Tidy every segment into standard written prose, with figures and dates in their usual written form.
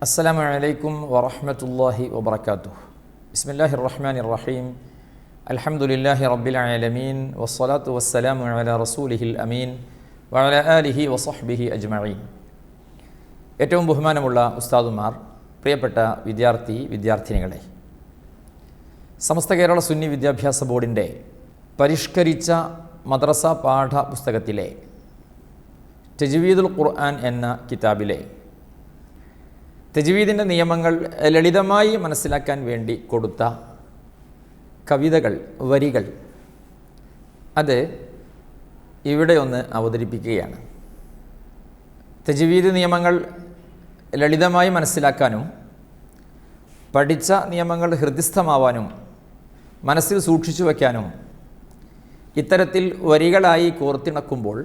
അസ്സലാമു അലൈക്കും വറഹ്മത്തുള്ളാഹി വബറകാതുഹു. ബിസ്മില്ലാഹിർ റഹ്മാനിർ റഹീം. അൽഹംദുലില്ലാഹി റബ്ബിൽ ആലമീൻ വസ്സലാത്തു വസ്സലാമു അലാ റസൂലിഹിൽ അമീൻ വഅലാ ആലിഹി വസഹ്ബിഹി അജ്മഈൻ. ഏറ്റവും ബഹുമാനമുള്ള ഉസ്താദുമാർ, പ്രിയപ്പെട്ട വിദ്യാർത്ഥിനികളെ, സമസ്ത കേരള സുന്നി വിദ്യാഭ്യാസ ബോർഡിൻ്റെ പരിഷ്കരിച്ച മദ്രസ പാഠപുസ്തകത്തിലെ തജ്വീദുൽ ഖുർആൻ എന്ന കിതാബിലെ തജ്വീദിൻ്റെ നിയമങ്ങൾ ലളിതമായി മനസ്സിലാക്കാൻ വേണ്ടി കൊടുത്ത കവിതകൾ, വരികൾ, അത് ഇവിടെ ഒന്ന് അവതരിപ്പിക്കുകയാണ്. തജ്വീദ് നിയമങ്ങൾ ലളിതമായി മനസ്സിലാക്കാനും പഠിച്ച നിയമങ്ങൾ ഹൃദിസ്ഥമാവാനും മനസ്സിൽ സൂക്ഷിച്ചു വയ്ക്കാനും ഇത്തരത്തിൽ വരികളായി കോർത്തിണക്കുമ്പോൾ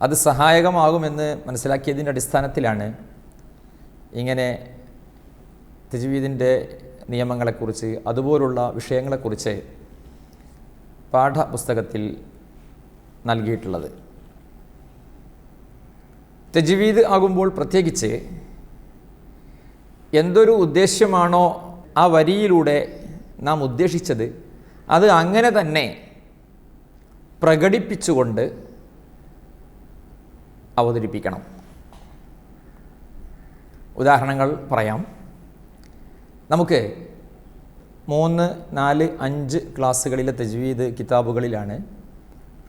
അത് സഹായകമാകുമെന്ന് മനസ്സിലാക്കിയതിൻ്റെ അടിസ്ഥാനത്തിലാണ് ഇങ്ങനെ തജ്വീദിൻ്റെ നിയമങ്ങളെക്കുറിച്ച്, അതുപോലുള്ള വിഷയങ്ങളെക്കുറിച്ച് പാഠപുസ്തകത്തിൽ നൽകിയിട്ടുള്ളത്. തജ്വീദ് ആകുമ്പോൾ പ്രത്യേകിച്ച് എന്തൊരു ഉദ്ദേശ്യമാണോ ആ വരിയിലൂടെ നാം ഉദ്ദേശിച്ചത് അത് അങ്ങനെ തന്നെ പ്രകടിപ്പിച്ചുകൊണ്ട് അവതരിപ്പിക്കണം. ഉദാഹരണങ്ങൾ പറയാം. നമുക്ക് 3, 4, 5 ക്ലാസ്സുകളിലെ തജ്വീദ് കിതാബുകളിലാണ്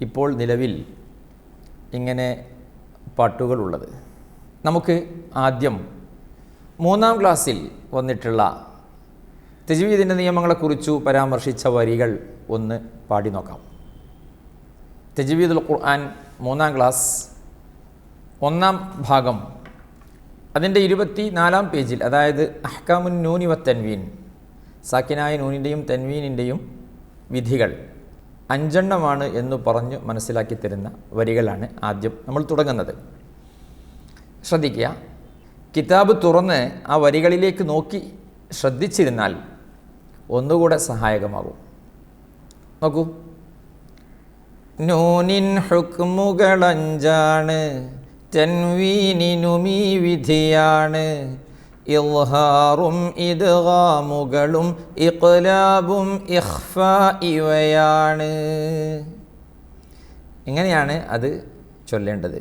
ഇപ്പോൾ നിലവിൽ ഇങ്ങനെ പാട്ടുകളുള്ളത്. നമുക്ക് ആദ്യം 3-ാം ക്ലാസ്സിൽ വന്നിട്ടുള്ള തജ്വീദിൻ്റെ നിയമങ്ങളെക്കുറിച്ചു പരാമർശിച്ച വരികൾ ഒന്ന് പാടി നോക്കാം. തജ്വീദുൽ ഖുർആൻ 3-ാം ക്ലാസ് 1-ാം ഭാഗം, അതിൻ്റെ 24-ാം പേജിൽ, അതായത് അഹ്കാമുൻ നൂനി വ തൻവീൻ, സാക്കിനായ നൂനിൻ്റെയും തൻവീനിൻ്റെയും വിധികൾ 5 എണ്ണമാണ് എന്ന് പറഞ്ഞു മനസ്സിലാക്കി തരുന്ന വരികളാണ് ആദ്യം നമ്മൾ തുടങ്ങുന്നത്. ശ്രദ്ധിക്കുക, കിതാബ് തുറന്ന് ആ വരികളിലേക്ക് നോക്കി ശ്രദ്ധിച്ചിരുന്നാൽ ഒന്നുകൂടെ സഹായകമാകും. നോക്കൂ. നൂനിൻ ഹുക്മുകൾ 5 തൻവീനിനുമീ വിധിയാണ്. ഇൽഹാറും ഇദ്ഗാമുകളും ഇഖ്ലാബും ഇഖ്ഫാ ഇവയാണ്. ഇങ്ങനെയാണ് അത് ചൊല്ലേണ്ടത്.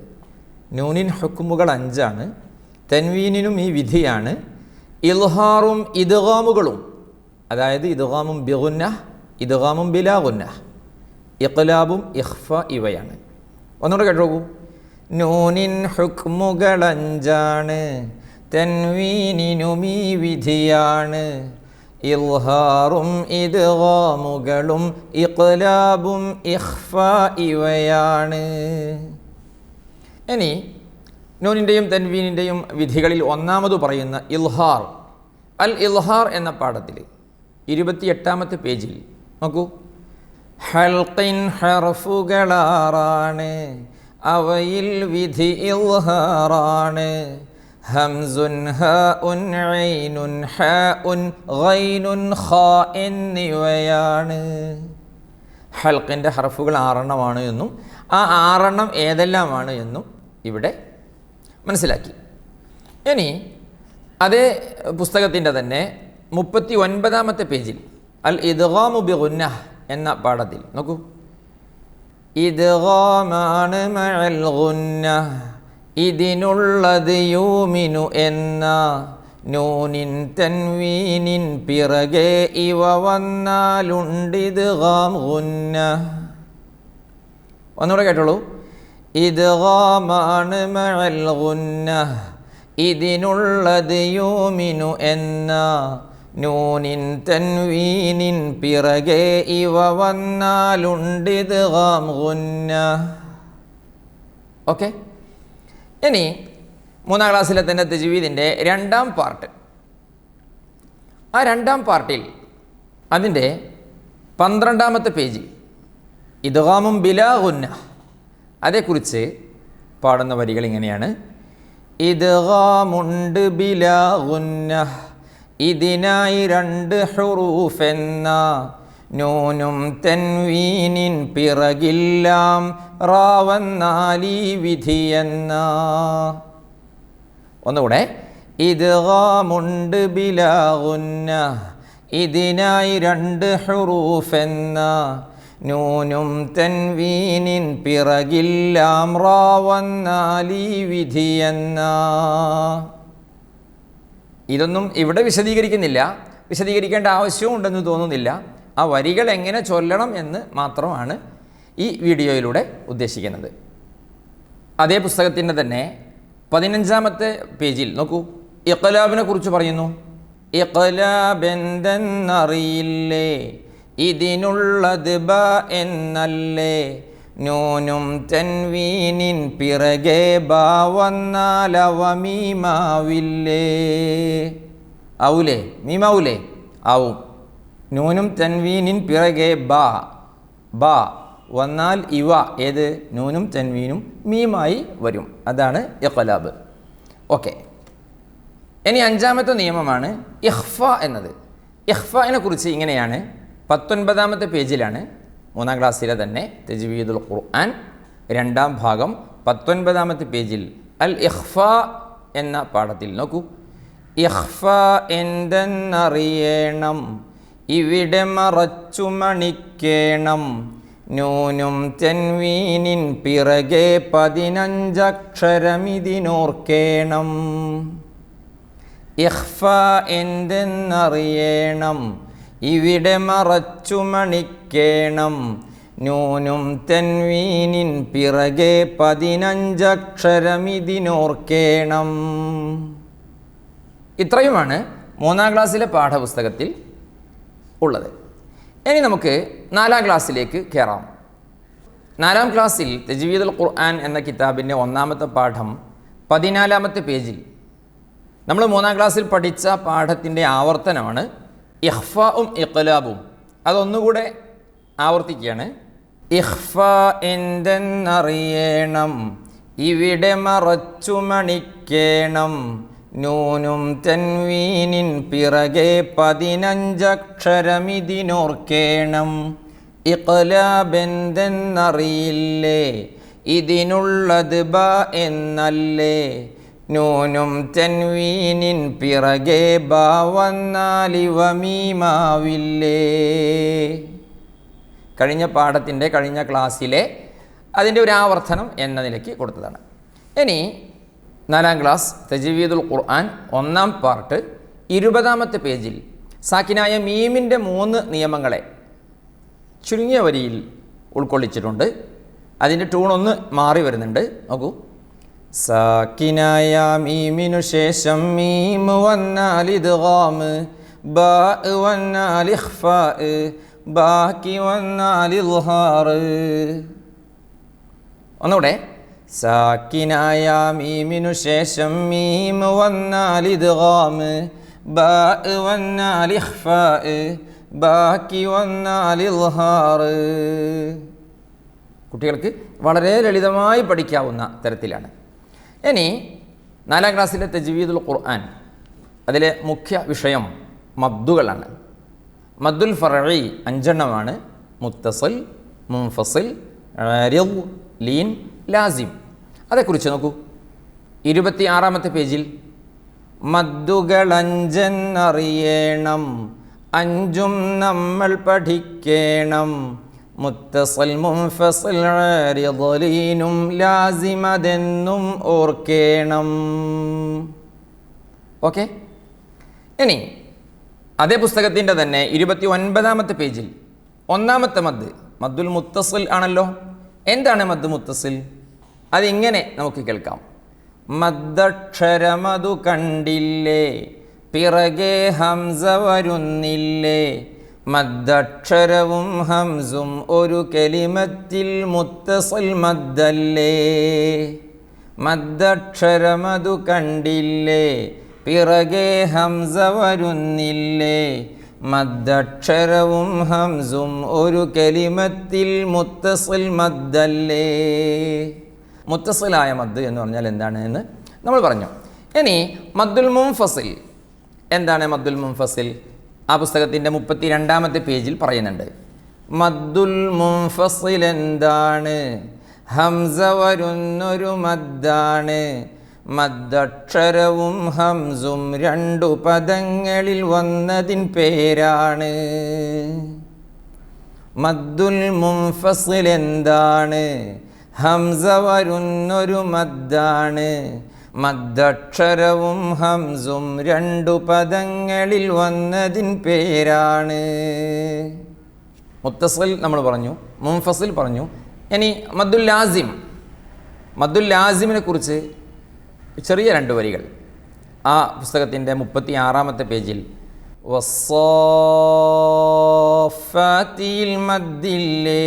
നൂനിൻ ഹുക്മുകൾ 5, തൻവീനിനും ഈ വിധിയാണ്. ഇൽഹാറും ഇദ്ഗാമുകളും, അതായത് ഇദ്ഗാമും ബിഗുന്നഹ്, ഇദ്ഗാമും ബിലാ ഗുന്നഹ്, ഇഖ്ലാബും ഇഖ്ഫാ ഇവയാണ്. ഒന്നുകൂടെ കേട്ടോക്കൂ. നൂനിൻ ഹുക്മുകൾ 5, തൻവീനിനുമീ വിധിയാണ്. ഇൽഹാറും ഇദ്ഗാമുകളും ഇഖ്ലാബും ഇഖ്ഫാ ഇവയാണ്. ഇനി നൂനിൻ്റെയും തൻവീനിൻ്റെയും വിധികളിൽ ഒന്നാമത് പറയുന്ന ഇൽഹാർ, അൽ ഇൽഹാർ എന്ന പാഠത്തിൽ 28-ാമത്തെ പേജിൽ നോക്കൂ. ഹൽഖിൻ ഹർഫുകൾ 6, അവയിൽ വിധി ഇൽഹാറാണ്. ഹംസുൻ ഹാഉൻ ഐനുൻ ഹാഉൻ ഗൈനുൻ ഖാ എന്നിവയാണ്. ഹൽഖിൻ്റെ ഹർഫുകൾ 6 എണ്ണമാണ് എന്നും ആ 6 എണ്ണം ഏതെല്ലാമാണ് എന്നും ഇവിടെ മനസ്സിലാക്കി. ഇനി അതേ പുസ്തകത്തിൻ്റെ തന്നെ 39-ാമത്തെ പേജിൽ അൽ ഇദ്ഗാമു ബിഗുന്നഹ് എന്ന പാഠത്തിൽ നോക്കൂ. ഇദ്ഗാമാണ് മഅൽ ഗുന്നഹ്, ഇതിനുള്ളത് യൂമിനു എന്ന. നൂനിൻ തൻവീനിൻ പിറകെ ഇവ വന്നാലുണ്ട് ഇദ്ഗാം ഗുന്നഹ്. ഒന്നുകൂടെ കേട്ടോളൂ. ഇദ്ഗാമാണ് മഅൽ ഗുന്നഹ്, ഇതിനുള്ളത് യൂമിനു എന്ന. നൂനിൻ തൻവീനിൻ പിറകെ ഇവ വന്നാലുണ്ട് ഇദ്ഗാം ഗുന്നഹ്. ഓക്കെ. ഇനി 3-ാം ക്ലാസ്സിലെ തന്നെ തജ്വീദിൻ്റെ 2-ാം പാർട്ട്. ആ 2-ാം പാർട്ടിൽ അതിൻ്റെ 12-ാമത്തെ പേജിൽ ഇദ്ഗാമും ബിലാ ഗുന്നഹ്, അതേക്കുറിച്ച് പാടുന്ന വരികൾ ഇങ്ങനെയാണ്. ഇദ്ഗാമുണ്ട് ബിലാ ഗുന്നഹ്, ഇതിനായി 2 ഹുറൂഫ് എന്ന. നൂനും തൻവീനിൻ പിറകില്ലാം റാവന്നാലി വിധിയെന്ന. ഒന്നുകൂടെ. ഇദ്ഗാമുണ്ട് ബിലാ ഗുന്ന, ഇതിനായി 2 ഹുറൂഫെന്ന, നൂനും തൻവീനിൻ പിറകില്ലാം റാ വന്നാലീ വിധിയെന്ന. ഇതൊന്നും ഇവിടെ വിശദീകരിക്കുന്നില്ല, വിശദീകരിക്കേണ്ട ആവശ്യവും ഉണ്ടെന്ന് തോന്നുന്നില്ല. ആ വരികൾ എങ്ങനെ ചൊല്ലണം എന്ന് മാത്രമാണ് ഈ വീഡിയോയിലൂടെ ഉദ്ദേശിക്കുന്നത്. അതേ പുസ്തകത്തിൻ്റെ തന്നെ 15-ാമത്തെ പേജിൽ നോക്കൂ, ഇഖ്ലാബിനെ കുറിച്ച് പറയുന്നു. ഇഖ്ലാബെന്തെന്നറിയില്ലേ, ഇതിനുള്ളത് ബ എന്നല്ലേ, നൂനും തൻവീനിൻ പിറകെ ബാ വന്നാലവ മീമാവില്ലേ. ആവൂലേ? മീമാവൂലേ? ആവും. നൂനും തൻവീനിൻ പിറകെ ബാ വന്നാൽ ഇവ, ഏത്? നൂനും തൻവീനും മീമായി വരും. അതാണ് ഇഖ്ലാബ്. ഓക്കെ, ഇനി 5-ാമത്തെ നിയമമാണ് ഇഖ്ഫ എന്നത്. ഇഖ്ഫാനെ കുറിച്ച് ഇങ്ങനെയാണ്, 19-ാമത്തെ പേജിലാണ്, 3-ാം ക്ലാസ്സിലെ തന്നെ തജ്വീദുൽ ഖുർആൻ 2-ാം ഭാഗം 19-ാമത്തെ പേജിൽ അൽ ഇഖ്ഫ എന്ന പാഠത്തിൽ നോക്കൂ. ഇഖ്ഫ എന്തെന്നറിയണം, ഇവിടെ മറച്ചു മണിക്കേണം, നൂനും തൻവീനിൻ പിറകെ 15 അക്ഷരമിതിനോർക്കേണം. ഇഖ്ഫ എന്തെന്നറിയണം, ഇവിടെ മറച്ചു മണിക്കേണം, നൂനും തൻവീനിൻ പിറകെ 15 അക്ഷരമിതിനോർക്കേണം. ഇത്രയുമാണ് 3-ാം ക്ലാസ്സിലെ പാഠപുസ്തകത്തിൽ ഉള്ളത്. ഇനി നമുക്ക് 4-ാം ക്ലാസ്സിലേക്ക് കയറാം. 4-ാം ക്ലാസ്സിൽ തജ്വീദുൽ ഖുർആൻ എന്ന കിതാബിൻ്റെ 1-ാമത്തെ പാഠം 14-ാമത്തെ പേജിൽ നമ്മൾ 3-ാം ക്ലാസ്സിൽ പഠിച്ച പാഠത്തിൻ്റെ ആവർത്തനമാണ് ഇഖ്ഫാഉം ഇഖ്ലാബും. അതൊന്നുകൂടെ ആവർത്തിക്കുകയാണ്. ഇഖ്ഫ എന്തെന്നറിയണം, ഇവിടെ മറച്ചു മണിക്കേണം, നൂനും തൻവീനിൻ പിറകെ 15 അക്ഷരമിതിനോർക്കേണം. ഇഖ്ലാബെന്തെന്നറിയില്ലേ, ഇതിനുള്ളത് ബ എന്നല്ലേ, നൂനും തൻവീനിൻ പിറകെ ബാ വന്നാലിവ മീമാവില്ലേ. കഴിഞ്ഞ പാഠത്തിൻ്റെ കഴിഞ്ഞ ക്ലാസ്സിലെ അതിൻ്റെ ഒരു ആവർത്തനം എന്ന നിലയ്ക്ക് കൊടുത്തതാണ്. ഇനി 4-ാം ക്ലാസ് തജ്വീദുൽ ഖുർആൻ 1-ാം പാർട്ട് 20-ാമത്തെ പേജിൽ സാക്കിനായ മീമിൻ്റെ 3 നിയമങ്ങളെ ചുരുങ്ങിയ വരിയിൽ ഉൾക്കൊള്ളിച്ചിട്ടുണ്ട്. അതിൻ്റെ ട്യൂണൊന്ന് മാറി വരുന്നുണ്ട്, നോക്കൂ. സാക്കിനായ മീമിനു ശേഷം മീം വന്നാൽ ഇദ്ഗാം, ബാ വന്നാൽ ഇഖ്ഫാ, ബാക്കി വന്നാൽ ഇദ്ഹാർ. ഒന്നുകൂടെ. സാക്കിനായ മീമിനു ശേഷം മീം വന്നാൽ ഇദ്ഗാം, ബാ വന്നാൽ ഇഖ്ഫാ, ബാക്കി വന്നാൽ ഇദ്ഹാർ. കുട്ടികൾക്ക് വളരെ ലളിതമായി പഠിക്കാവുന്ന തരത്തിലാണ്. ഇനി 4-ാം ക്ലാസ്സിലെ തജ്വീദുൽ ഖുർആൻ അതിലെ മുഖ്യ വിഷയം മദ്ദുകളാണ്. മദ്ദുൽ ഫർഈ 5 എണ്ണമാണ്. മുത്തസിൽ, മുൻഫസിൽ, ആരിദ്, ലീൻ, ലാസിം. അതേക്കുറിച്ച് നോക്കൂ. 26-ാമത്തെ പേജിൽ മദ്ദുകൾ 5 എന്നറിയണം, 5ഉം നമ്മൾ പഠിക്കണം, മുത്തസിൽ, മുൻഫസിൽ, ആരിദ്, ലീനും ലാസിം അതെന്നും ഓർക്കേണം. ഓക്കെ. ഇനി അതേ പുസ്തകത്തിൻ്റെ തന്നെ 29-ാമത്തെ പേജിൽ 1-ാമത്തെ മദ്, മദ്ദുൽ മുത്തസിൽ ആണല്ലോ. എന്താണ് മദ് മുത്തസിൽ? അതിങ്ങനെ നമുക്ക് കേൾക്കാം. മദ്ദക്ഷരമതു കണ്ടില്ലേ, പിറകെ ഹംസ വരുന്നില്ലേ, മദ്ദക്ഷരവും ഹംസും ഒരു കലിമത്തിൽ മുത്തസിൽ മദ്ദല്ലേ. മദ്ദക്ഷരമതു കണ്ടില്ലേ, പിറകെ ഹംസ വരുന്നില്ലേ, മദ്ദക്ഷരവും ഹംസും ഒരു കലിമത്തിൽ മുത്തസിൽ മദ്ദല്ലേ. മുത്തസിലായ മദ് എന്ന് പറഞ്ഞാൽ എന്താണ് എന്ന് നമ്മൾ പറഞ്ഞു. ഇനി മദ്ദുൽ മുൻഫസിൽ എന്താണ്? മദ്ദുൽ മുൻഫസിൽ ആ പുസ്തകത്തിൻ്റെ 32-ാമത്തെ പേജിൽ പറയുന്നുണ്ട്. മദ്ദുൽ മുൻഫസിൽ എന്താണ്? ഹംസ വരുന്നൊരു മദ്ദാണ്, മദ്ദക്ഷരവും ഹംസും രണ്ടു പദങ്ങളിൽ വന്നതിൻ പേരാണ്. മദ്ദുൽ മുൻഫസിൽ എന്താണ്? ഹംസ വരുന്നൊരു മദ്ദാണ്. മദ്ദക്ഷരവും ഹംസും രണ്ടു പദങ്ങളിൽ വന്നതിൻ പേരാണ്. മുത്തസിൽ നമ്മൾ പറഞ്ഞു, മുൻഫസിൽ പറഞ്ഞു. ഇനി മദ്ദുൽ ലാസിം. മദ്ദുൽ ലാസിമിനെ കുറിച്ച് ചെറിയ രണ്ട് വരികൾ ആ പുസ്തകത്തിൻ്റെ 36-ാമത്തെ പേജിൽ. വസ്സാഫാത്തിൽ മദ്ദില്ലേ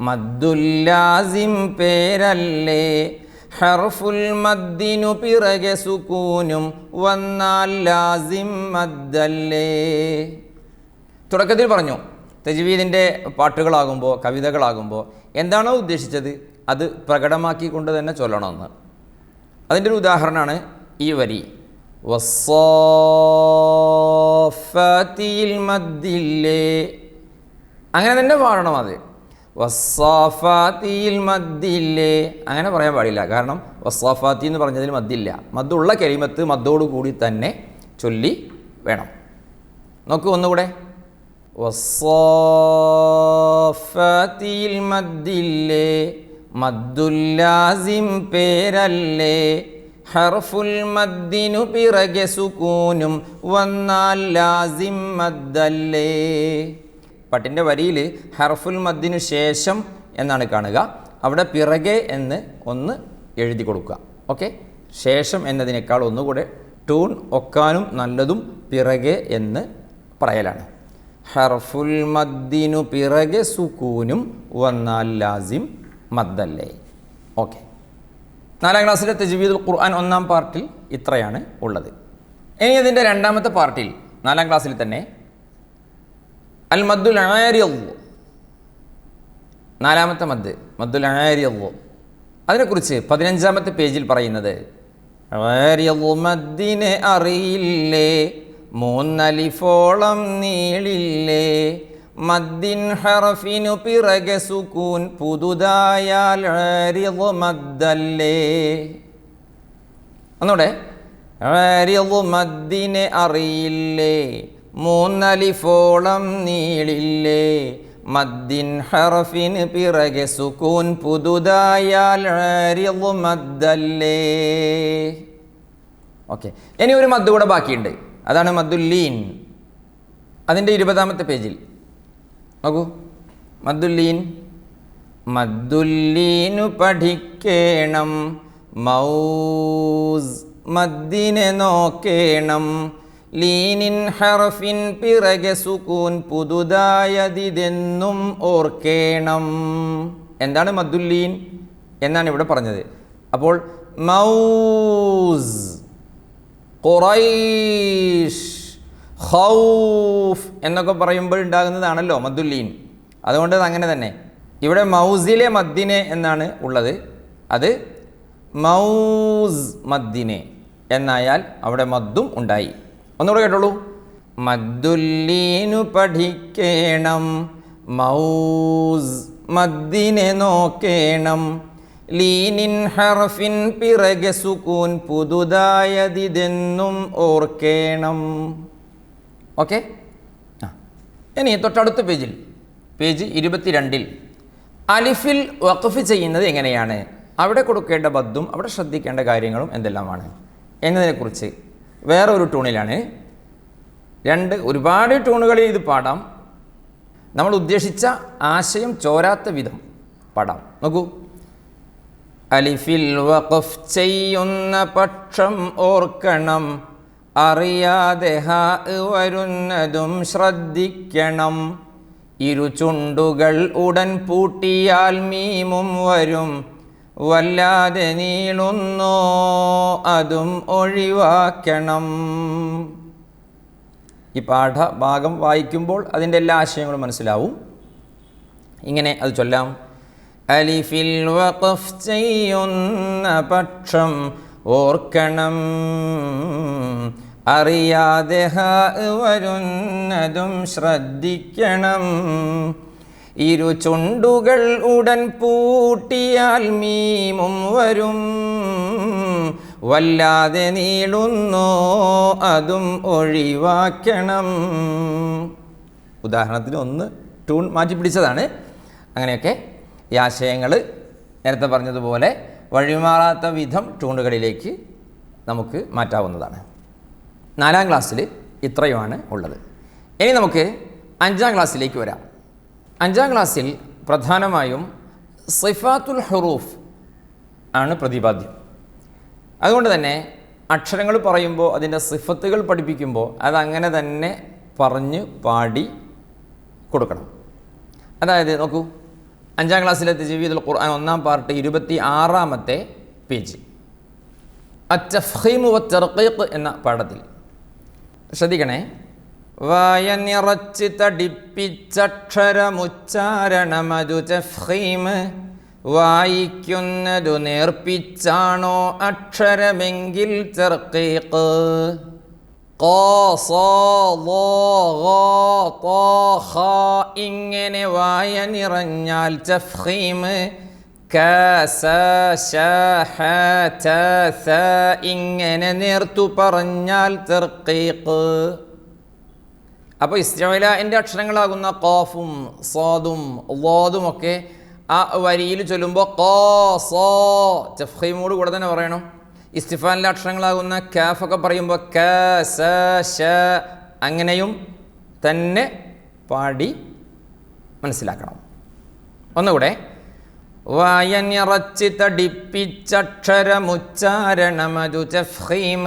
മദ്ദുൽ ലാസിം പേരല്ലേ, ഹർഫുൽ മദ്ദിനു പിറകെ സുകൂനും വന്നാൽ ലാസിം മദ്ദല്ലേ. തുടക്കത്തിൽ പറഞ്ഞു തജ്വീദിൻ്റെ പാട്ടുകളാകുമ്പോൾ കവിതകളാകുമ്പോൾ എന്താണോ ഉദ്ദേശിച്ചത് അത് പ്രകടമാക്കിക്കൊണ്ട് തന്നെ ചൊല്ലണമെന്ന്. അതിൻ്റെ ഒരു ഉദാഹരണമാണ് ഈ വരി. വസ്സാഫാത്തിൽ മദ്ദില്ലേ, അങ്ങനെ തന്നെ പാടണം. അത് വസ്സാഫാത്തിൽ മദ്ദില്ലേ അങ്ങനെ പറയാൻ പാടില്ല. കാരണം വസ്സാഫാത്തി എന്ന് പറഞ്ഞതിൽ മദ്ദില്ല. മദ്ദുള്ള കലിമത്ത് മദ്ദോടു കൂടി തന്നെ ചൊല്ലി വേണം. നോക്കൂ ഒന്നുകൂടെ. വസ്സാഫാത്തിൽ മദ്ദില്ലേ മദ്ദുൽ ലാസിം പേരല്ലേ, ഹർഫുൽ മദ്ദിനു പിറകെ സുകൂനും വന്നാൽ ലാസിം മദ്ദല്ലേ. പാട്ടിൻ്റെ വരിയിൽ ഹർഫുൽ മദ്ദിനു ശേഷം എന്നാണ് കാണുക. അവിടെ പിറകെ എന്ന് ഒന്ന് എഴുതി കൊടുക്കുക. ഓക്കെ, ശേഷം എന്നതിനേക്കാൾ ഒന്നുകൂടെ ട്യൂൺ ഒക്കാനും നല്ലതും പിറകെ എന്ന് പറയലാണ്. ഹർഫുൽ മദ്ദിനു പിറകെ സുകൂനും വന്നാൽ ലാസിം മദ്ദല്ലേ. ഓക്കെ, 4-ാം ക്ലാസ്സിലെ തജ്വീദുൽ ഖുർആൻ 1-ാം പാർട്ടിൽ ഇത്രയാണ് ഉള്ളത്. ഇനി അതിൻ്റെ 2-ാമത്തെ പാർട്ടിൽ 4-ാം ക്ലാസ്സിൽ തന്നെ അൽ മദ്ദുൽ ആരിദ്, 4-ാമത്തെ മദ് മദ്ദുൽ ആരിദ്. അതിനെക്കുറിച്ച് 15-ാമത്തെ പേജിൽ പറയുന്നത്, ആരിദ് മദ്ദിനെ അറിയില്ലേ, 3 അലിഫോളം നീളില്ലേ, മദ്ദിൻ ഹർഫിനു പിറകെ സുകൂൻ പുതുതായാൽ ആരിദ് മദ്ദല്ലേ. ഒന്നുകൂടെ. ആരിദ് മദ്ദിനെ അറിയില്ലേ, 3 അലിഫോളം നീളില്ലേ, മദ്ദിൻ ഹർഫിന് പിറകെ സുകൂൻ പുതുതായാൽ ആരിദ് മദ്ദല്ലേ. ഓക്കെ, ഇനി ഒരു മദ് കൂടെ ബാക്കിയുണ്ട്. അതാണ് മദ്ദുൽ ലീൻ. അതിൻ്റെ 20-ാമത്തെ പേജിൽ നോക്കൂ. മദ്ദുൽ ലീൻ. മദ്ദുൽ ലീനു പഠിക്കേണം, മൗസ് മദ്ദിനെ നോക്കേണം, ലീനിൻ ഹർഫിൻ പിറകെ സുകൂൻ പുതുതായതിതെന്നും ഓർക്കേണം. എന്താണ് മദ്ദുൽ ലീൻ എന്നാണ് ഇവിടെ പറഞ്ഞത്. അപ്പോൾ മൗസ്, ഖുറൈഷ്, ഖൗഫ് എന്നൊക്കെ പറയുമ്പോൾ ഉണ്ടാകുന്നതാണല്ലോ മദ്ദുൽ ലീൻ. അതുകൊണ്ട് അങ്ങനെ തന്നെ ഇവിടെ മൗസിലെ മദ്ദിനെ എന്നാണ് ഉള്ളത്. അത് മൗസ് മദ്ദിനെ എന്നായാൽ അവിടെ മദ്ദും ഉണ്ടായി. ഒന്നുകൂടെ കേട്ടോളൂ. മദ്ദുൽ ലീനു പഠിക്കേണം, മൗസ് മദ്ദിനെ നോക്കേണം, ലീനിൻ ഹർഫിൻ പിറകെ സുകൂൻ പുതുതായതിതെന്നും ഓർക്കേണം. ഓക്കെ. ഇനി തൊട്ടടുത്ത പേജിൽ, പേജ് 22-ൽ അലിഫിൽ വഖഫ് ചെയ്യുന്നത് എങ്ങനെയാണ്, അവിടെ കൊടുക്കേണ്ട ബദ്ദും അവിടെ ശ്രദ്ധിക്കേണ്ട കാര്യങ്ങളും എന്തെല്ലാമാണ് എന്നതിനെക്കുറിച്ച് വേറെ ഒരു ട്യൂണിലാണ്. ഒരുപാട് ട്യൂണുകളിൽ ഇത് പാടാം. നമ്മൾ ഉദ്ദേശിച്ച ആശയം ചോരാത്ത വിധം പാടാം. നോക്കൂ. അലിഫിൽ വഖഫ് ചെയ്യുന്ന പക്ഷം ഓർക്കണം, അറിയാതെ ഹാ വരുന്നതും ശ്രദ്ധിക്കണം, ഇരുചുണ്ടുകൾ ഉടൻ പൂട്ടിയാൽ മീമും വരും, വല്ലാതെ നീളുന്നോ അതും ഒഴിവാക്കണം. ഈ പാഠഭാഗം വായിക്കുമ്പോൾ അതിൻ്റെ എല്ലാ ആശയങ്ങളും മനസ്സിലാവും. ഇങ്ങനെ അത് ചൊല്ലാം. അലിഫിൽ വഖഫ് ചെയ്യുന്ന പക്ഷം ഓർക്കണം, അറിയാതെ ഹാ വരുന്നതും ശ്രദ്ധിക്കണം, ഇരുചുണ്ടുകൾ ഉടൻ പൂട്ടിയാൽ മീമും വരും, വല്ലാതെ നീളുന്നോ അതും ഒഴിവാക്കണം. ഉദാഹരണത്തിന് ഒന്ന് ട്യൂൺ മാറ്റി പിടിച്ചതാണ്. അങ്ങനെയൊക്കെ ഈ ആശയങ്ങൾ നേരത്തെ പറഞ്ഞതുപോലെ വഴിമാറാത്ത വിധം ട്യൂണുകളിലേക്ക് നമുക്ക് മാറ്റാവുന്നതാണ്. 4ാം ക്ലാസ്സിൽ ഇത്രയുമാണ് ഉള്ളത്. ഇനി നമുക്ക് 5ാം ക്ലാസ്സിലേക്ക് വരാം. 5ാം ക്ലാസ്സിൽ പ്രധാനമായും സിഫാത്തുൽ ഹുറൂഫ് ആണ് പ്രതിപാദ്യം. അതുകൊണ്ട് തന്നെ അക്ഷരങ്ങൾ പറയുമ്പോൾ അതിൻ്റെ സിഫത്തുകൾ പഠിപ്പിക്കുമ്പോൾ അതങ്ങനെ തന്നെ പറഞ്ഞ് പാടി കൊടുക്കണം. അതായത് നോക്കൂ, 5ാം ക്ലാസ്സിലെ തജ്വീദുൽ ഖുർആൻ 1ാം പാർട്ട് 26ാമത്തെ പേജ് അത്തഫ്ഖീമു വത്തർഖീഖ് എന്ന പാഠത്തിൽ ശ്രദ്ധിക്കണേ. വായ നിറച്ച് തടിപ്പിച്ചക്ഷരമുച്ചാരണമതു തഫ്ഖീം. വായിക്കുന്നതു നേർപ്പിച്ചാണോ അക്ഷരമെങ്കിൽ തർഖീഖ്. ഇങ്ങനെ വായ നിറഞ്ഞാൽ തഫ്ഖീം. ഇങ്ങനെ നേർത്തു പറഞ്ഞാൽ തർഖീഖ്. അപ്പോൾ ഇസ്തിഅലാഇൻ്റെ അക്ഷരങ്ങളാകുന്ന ഖാഫും സാദും ളാദും ഒക്കെ ആ വരിയിൽ ചൊല്ലുമ്പോൾ തഫ്ഖീമോട് കൂടെ തന്നെ പറയണം. ഇസ്തിഫാലിൻ്റെ അക്ഷരങ്ങളാകുന്ന കാഫൊക്കെ പറയുമ്പോൾ അങ്ങനെയും തന്നെ പാടി മനസ്സിലാക്കണം. ഒന്നുകൂടെ, വായ നിറച്ച് തടിപ്പിച്ചക്ഷരമുച്ചാരണമതു തഫ്ഖീം.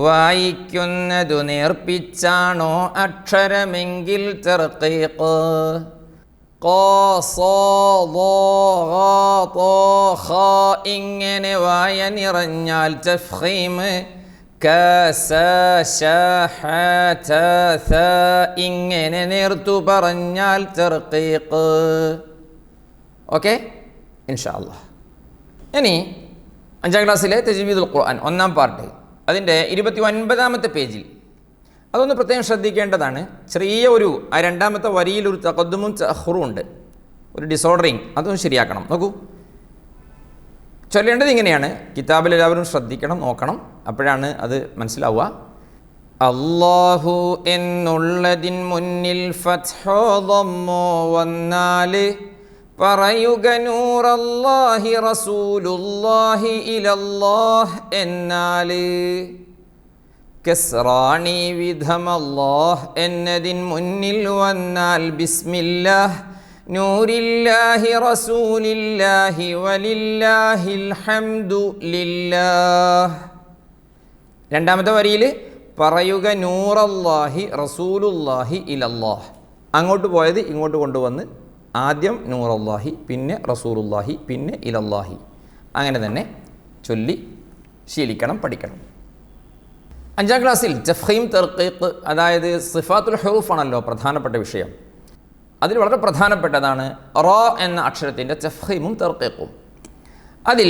വായിക്കുന്നതു നേർപ്പിച്ചാണോ അക്ഷരമെങ്കിൽ തർഖീഖ്. ഇങ്ങനെ വായ നിറഞ്ഞാൽ തഫ്ഖീം. ഇങ്ങനെ നേർത്തു പറഞ്ഞാൽ തർഖീഖ്. ഓക്കെ, ഇൻഷാ അല്ലാഹ്. ഇനി 5ാം ക്ലാസ്സിലെ തജ്വീദുൽ ഖുർആൻ 1ാം പാർട്ട് അതിൻ്റെ 29ാമത്തെ പേജിൽ അതൊന്ന് പ്രത്യേകം ശ്രദ്ധിക്കേണ്ടതാണ്. ചെറിയ ഒരു 2ാമത്തെ വരിയിൽ ഒരു തഖദ്ദുമും തഅഖുറും ഉണ്ട്, ഒരു ഡിസോർഡറിങ്. അതൊന്ന് ശരിയാക്കണം. നോക്കൂ, ചൊല്ലേണ്ടത് ഇങ്ങനെയാണ്. കിതാബിൽ എല്ലാവരും ശ്രദ്ധിക്കണം, നോക്കണം, അപ്പോഴാണ് അത് മനസ്സിലാവുക. അല്ലാഹു എന്നുള്ളതിൻ മുന്നിൽ ഫത്ഹോ ദമ്മോ വന്നാൽ പറയുക നൂറല്ലാഹി റസൂലുല്ലാഹി ഇലല്ലാഹ് എന്നാൽ. കസ്റാണി വിധമല്ലാഹ് എന്നതിൻ മുന്നിൽ വന്നാൽ ബിസ്മില്ലാഹ് നൂറില്ലാഹി റസൂലില്ലാഹി വലില്ലാഹിൽ ഹംദു ലില്ലാഹ്. 2ാമത്തെ വരിയിൽ പറയുക നൂറല്ലാഹി റസൂലുല്ലാഹി ഇലല്ലാഹ്. അങ്ങോട്ട് പോയത് ഇങ്ങോട്ട് കൊണ്ടുവന്ന് ആദ്യം നൂറല്ലാഹി, പിന്നെ റസൂലുല്ലാഹി, പിന്നെ ഇലല്ലാഹി. അങ്ങനെ തന്നെ ചൊല്ലി ശീലിക്കണം, പഠിക്കണം. 5ാം ക്ലാസ്സിൽ തഫ്ഖീം തർഖീഖ്, അതായത് സിഫാത്തുൽ ഹുറൂഫ് ആണല്ലോ പ്രധാനപ്പെട്ട വിഷയം. അതിൽ വളരെ പ്രധാനപ്പെട്ടതാണ് റാ എന്ന അക്ഷരത്തിൻ്റെ തഫ്ഖീമും തർഖീഖും. അതിൽ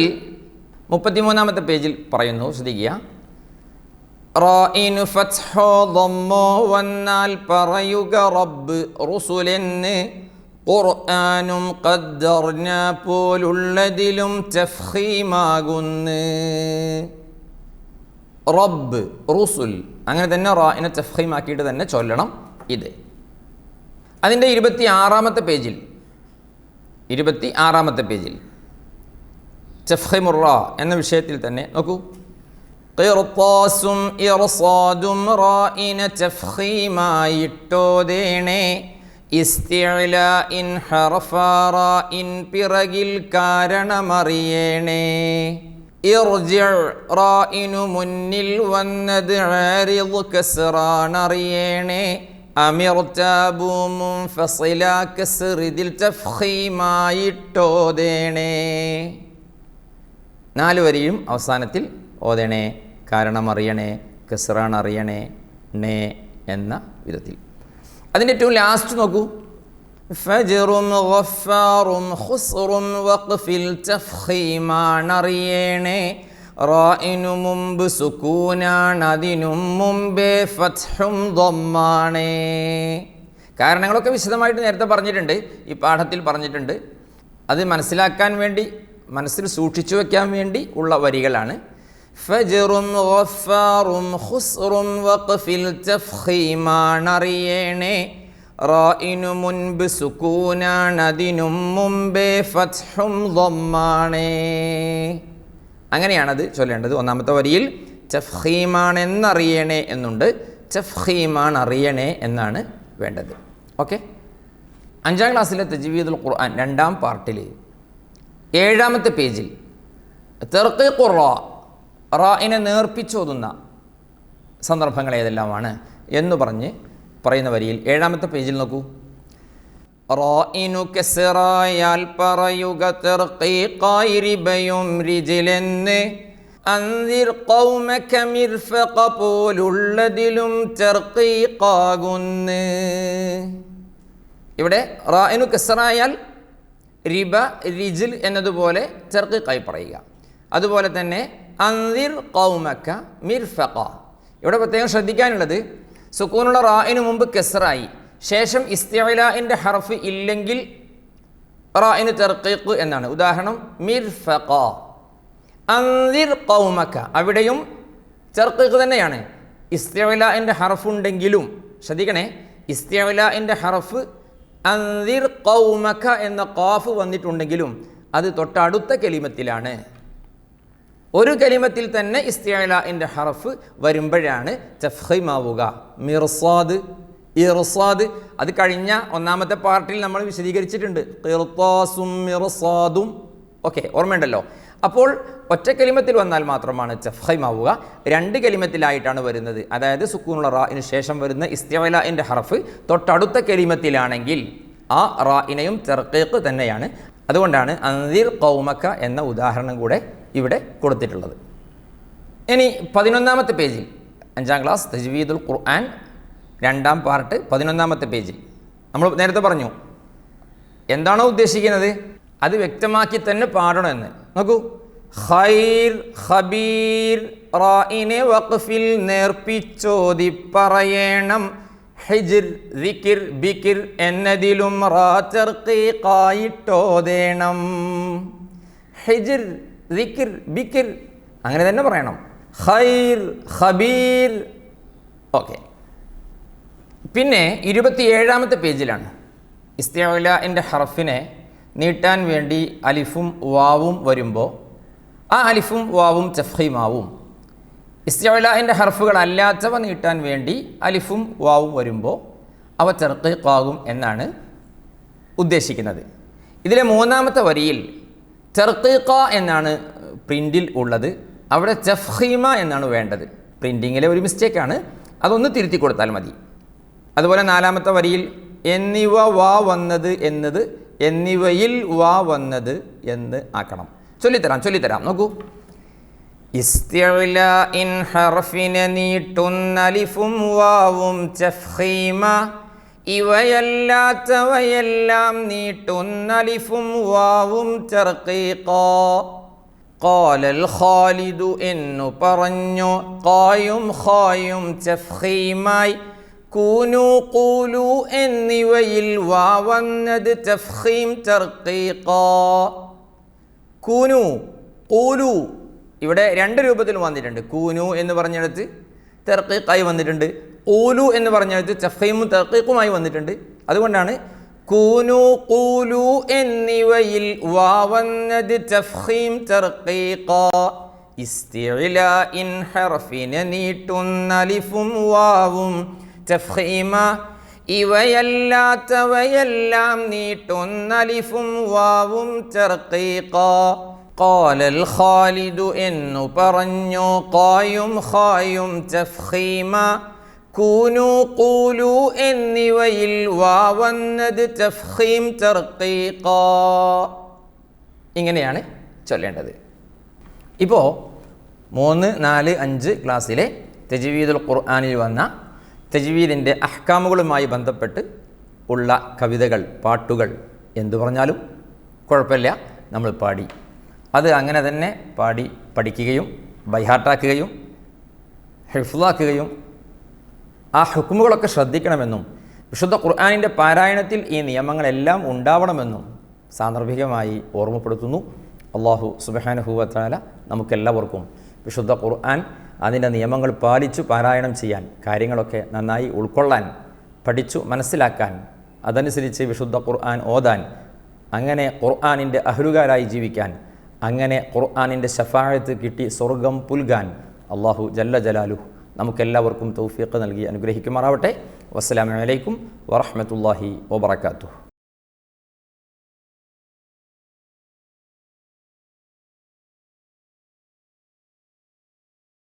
33ാമത്തെ പേജിൽ പറയുന്നു, ശ്രദ്ധിക്കുക. റാഇനു ഫത്ഹോ ദമ്മോ വന്നാൽ പറയുക റബ്ബ്, റുസുലെന്ന്, ഖുർആനും ഖദ്ദർന പോലുള്ളതിലും തഫ്ഖീമാകുന്ന്. റബ്ബ്, റുസുൽ, അങ്ങനെ തന്നെ റാഇനെ തഫ്ഖീമാക്കിയിട്ട് തന്നെ ചൊല്ലണം. ഇത് അതിൻ്റെ 26ാമത്തെ പേജിൽ തഫ്ഖീമുർ റാ എന്ന വിഷയത്തിൽ തന്നെ നോക്കൂ. ഖിർത്താസും ഇർസാദും റാഇന തഫ്ഖീമായിട്ടോദേണേ. ഇസ്തിഅലാഇൻ ഹർഫ റാഇൻ പിറകിൽ കാരണമറിയേണേ. ഇർജിഅ റാഇനു മുന്നിൽ വന്നത് ആരിദ് കസ്റാനറിയേണേ. അമിർതാബു മുൻഫസില കസ്റിദിൽ തഫ്ഖീമായിട്ടോദേണേ. 4 വരിയും അവസാനത്തിൽ ഓതണേ, കാരണം അറിയണേ, കസ്റാൻ അറിയണേ, നേ എന്ന വിധത്തിൽ. അതിൻ്റെ ഏറ്റവും ലാസ്റ്റ് നോക്കൂ. ഫജ്റും ഗഫാറും ഖുസ്റും വഖഫിൽ തഫ്ഖീമാണറിയണേ. റാഇനു മുമ്പ് സുക്കൂനാണ്, അതിനും മുമ്പേ ഫത്ഹും ദമ്മാണേ. കാരണങ്ങളൊക്കെ വിശദമായിട്ട് നേരത്തെ പറഞ്ഞിട്ടുണ്ട്, ഈ പാഠത്തിൽ പറഞ്ഞിട്ടുണ്ട്. അത് മനസ്സിലാക്കാൻ വേണ്ടി, മനസ്സിൽ സൂക്ഷിച്ചു വയ്ക്കാൻ വേണ്ടി ഉള്ള വരികളാണ്. ഫജ്റും ഗഫാറും ഖുസ്റും വഖഫിൽ തഫ്ഖീമാണറിയേണേ റായിനു മുൻപ് സുകൂനാണതിനും മുമ്പേ ഫത്ഹും ളമ്മാണേ. അങ്ങനെയാണത് ചൊല്ലേണ്ടത്. ഒന്നാമത്തെ വരിയിൽ തഫ്ഖീമാണെന്നറിയണേ എന്നുണ്ട്, തഫ്ഖീമാണറിയണേ എന്നാണ് വേണ്ടത്. ഓക്കെ. 5ാം ക്ലാസ്സിലെ തജ്വീദുൽ ഖുർആൻ 2ാം പാർട്ടിൽ 7ാമത്തെ പേജിൽ തർഖീഖുർ റാ, റാഇനെ നേർപ്പിച്ചോതുന്ന സന്ദർഭങ്ങൾ ഏതെല്ലാമാണ് എന്ന് പറഞ്ഞ് പറയുന്ന വരിയിൽ 7ാമത്തെ പേജിൽ നോക്കൂ. റാഇനു കസ്റായാൽ പറയുക തർഖീഖായി റിബയും റിജിലെന്ന് അൻദിർ ഖൗമക മിർഫഖ പോലുള്ളതിലും തർഖീഖാകുന്ന്. ഇവിടെ റാഇനു കസ്റായാൽ റിബ റിജിൽ എന്നതുപോലെ തർഖീഖായി പറയുക. അതുപോലെ തന്നെ അൻദിർ ഖൗമക മിർഫഖ. ഇവിടെ പ്രത്യേകം ശ്രദ്ധിക്കാനുള്ളത് സുക്കൂനുള്ള റാഇനു മുമ്പ് കസ്റായി ശേഷം ഇസ്തിഅലാഇൻ്റെ ഹർഫ് ഇല്ലെങ്കിൽ റാഇനു തർഖീഖ് എന്നാണ്. ഉദാഹരണം മിർഫഖ. അൻദിർ ഖൗമക, അവിടെയും തർഖീഖ് തന്നെയാണ്. ഇസ്തിഅലാഇൻ്റെ ഹർഫ് ഉണ്ടെങ്കിലും ശ്രദ്ധിക്കണേ, ഇസ്തിഅലാഇൻ്റെ ഹർഫ് അൻദിർ ഖൗമക എന്ന ഖാഫ് വന്നിട്ടുണ്ടെങ്കിലും അത് തൊട്ടടുത്ത കലിമത്തിലാണ്. ഒരു കലിമത്തിൽ തന്നെ ഇസ്തിഅലാഇൻ്റെ ഹർഫ് വരുമ്പോഴാണ് തഫ്ഖീമാവുക. മിർസാദ്, ഇർസാദ്, അത് കഴിഞ്ഞ 1ാമത്തെ പാർട്ടിൽ നമ്മൾ വിശദീകരിച്ചിട്ടുണ്ട്. ഖിർത്താസും മിർസാദും, ഓക്കെ, ഓർമ്മയുണ്ടല്ലോ. അപ്പോൾ ഒറ്റ കലിമത്തിൽ വന്നാൽ മാത്രമാണ് തഫ്ഖീമാവുക. 2 കലിമത്തിലായിട്ടാണ് വരുന്നത്. അതായത് സുക്കൂനുള്ള റാഇന് ശേഷം വരുന്ന ഇസ്തിഅലാഇൻ്റെ ഹർഫ് തൊട്ടടുത്ത കലിമത്തിലാണെങ്കിൽ ആ റാഇനെയും തർഖീഖ് തന്നെയാണ്. അതുകൊണ്ടാണ് അൻദിർ ഖൗമക എന്ന ഉദാഹരണം കൂടെ ഇവിടെ കൊടുത്തിട്ടുള്ളത്. ഇനി 11ാമത്തെ പേജിൽ 5ാം ക്ലാസ് തജ്വീദുൽ ഖുർആൻ 2ാം പാർട്ട് 11ാമത്തെ പേജിൽ നമ്മൾ നേരത്തെ പറഞ്ഞു എന്താണോ ഉദ്ദേശിക്കുന്നത് അത് വ്യക്തമാക്കി തന്നെ പാടണമെന്ന്. നോക്കൂ, ഖൈർ, ഖബീർ, റാഇനെ വഖഫിൽ നേർപ്പിച്ചോതി പറയണം. ഹിജ്ർ, ദിക്ർ, ബിക്ർ എന്നതിലും റാ തർഖീഖായിട്ടോതേണം. ഹിജ്ർ, ദിക്ർ, ബിക്ർ അങ്ങനെ തന്നെ പറയണം. ഖൈർ, ഖബീർ. ഓക്കെ. പിന്നെ 27ാമത്തെ പേജിലാണ് ഇസ്തിഅലാഇൻ്റെ ഹർഫിനെ നീട്ടാൻ വേണ്ടി അലിഫും വാവും വരുമ്പോൾ ആ അലിഫും വാവും തഫ്ഖീമാവും. ഇസ്തിഅലാഇൻ്റെ ഹർഫുകൾ അല്ലാത്തവ നീട്ടാൻ വേണ്ടി അലിഫും വാവും വരുമ്പോൾ അവ തർഖീഖാകും എന്നാണ് ഉദ്ദേശിക്കുന്നത്. ഇതിലെ 3ാമത്തെ വരിയിൽ തർഖീഖ എന്നാണ് പ്രിൻറ്റിൽ ഉള്ളത്, അവിടെ തഫ്ഖീമ എന്നാണ് വേണ്ടത്. പ്രിൻറ്റിങ്ങിലെ ഒരു മിസ്റ്റേക്കാണ്, അതൊന്ന് തിരുത്തി കൊടുത്താൽ മതി. അതുപോലെ 4ാമത്തെ വരിയിൽ എന്നിവ വാ വന്നത് എന്നത് എന്നിവയിൽ വാ വന്നത് എന്ന് ആക്കണം. ചൊല്ലിത്തരാം നോക്കൂ. ഇസ്തിഅലാഇൻ ഹർഫിനെ നീട്ടുന്ന അലിഫും വാവും തഫ്ഖീമ, ഇവയല്ലാത്തവയെല്ലാം നീട്ടുന്ന അലിഫും വാവും തർഖീഖ. ഖാലൽ ഖാലിദു എന്നു പറഞ്ഞു ഖായും ഖായും തഫ്ഖീമായി. കൂനു ഖൂലു എന്നിവയിൽ വാ വന്നത് തഫ്ഖീം തർഖീഖ. കൂനു, ഖൂലു ഇവിടെ 2 രൂപത്തിൽ വന്നിട്ടുണ്ട്. കൂനു എന്ന് പറഞ്ഞെടുത്ത് തർഖീഖായി വന്നിട്ടുണ്ട്, ഖൂലു എന്ന് പറഞ്ഞെടുത്ത് തഫ്ഖീമും തർഖീഖുമായി വന്നിട്ടുണ്ട്. അതുകൊണ്ടാണ് കൂനു ഖൂലു എന്നിവയിൽ വാ വന്നത് തഫ്ഖീം തർഖീഖ. ഇസ്തിഅലാഇൻ ഹർഫിനെ നീട്ടുന്ന അലിഫും വാവും തഫ്ഖീമ, ഇവയല്ലാത്തവയെല്ലാം നീട്ടുന്ന അലിഫും വാവും തർഖീഖ. ഖാലൽ ഖാലിദു എന്നു പറഞ്ഞു ഖായും ഖായും തഫ്ഖീമ. കൂനു ഖൂലു എന്നിവയിൽ വാ വന്നത് തഫ്ഖീം തർഖീഖ. ഇങ്ങനെയാണ് ചൊല്ലേണ്ടത്. ഇപ്പോൾ 3, 4, 5 ക്ലാസ്സിലെ തജ്വീദുൽ ഖുർആനിൽ വന്ന തജ്വീദിൻ്റെ അഹ്കാമുകളുമായി ബന്ധപ്പെട്ട് ഉള്ള കവിതകൾ, പാട്ടുകൾ എന്തു പറഞ്ഞാലും കുഴപ്പമില്ല, നമ്മൾ പാടി അത് അങ്ങനെ തന്നെ പാടി പഠിക്കുകയും ബൈഹാർട്ടാക്കുകയും ഹിഫ്ളാക്കുകയും ആ ഹുക്മുകളൊക്കെ ശ്രദ്ധിക്കണമെന്നും വിശുദ്ധ ഖുർആനിൻ്റെ പാരായണത്തിൽ ഈ നിയമങ്ങളെല്ലാം ഉണ്ടാവണമെന്നും സാന്ദർഭികമായി ഓർമ്മപ്പെടുത്തുന്നു. അല്ലാഹു സുബ്ഹാനഹു വ തആല നമുക്കെല്ലാവർക്കും വിശുദ്ധ ഖുർആൻ അതിൻ്റെ നിയമങ്ങൾ പാലിച്ചു പാരായണം ചെയ്യാൻ, കാര്യങ്ങളൊക്കെ നന്നായി ഉൾക്കൊള്ളാൻ, പഠിച്ചു മനസ്സിലാക്കാൻ, അതനുസരിച്ച് വിശുദ്ധ ഖുർആൻ ഓതാൻ, അങ്ങനെ ഖുർആനിൻ്റെ അഹ്ലുകാരായി ജീവിക്കാൻ, അങ്ങനെ ഖുർആനിൻ്റെ ശഫാഅത്ത് കിട്ടി സ്വർഗം പുൽകാൻ അല്ലാഹു ജല്ല ജലാലുഹു നമുക്കെല്ലാവർക്കും തൗഫീഖ് നൽകി അനുഗ്രഹിക്കുമാറാവട്ടെ. വസ്സലാമു അലൈക്കും വറഹ്മത്തുള്ളാഹി വബറകാതുഹു.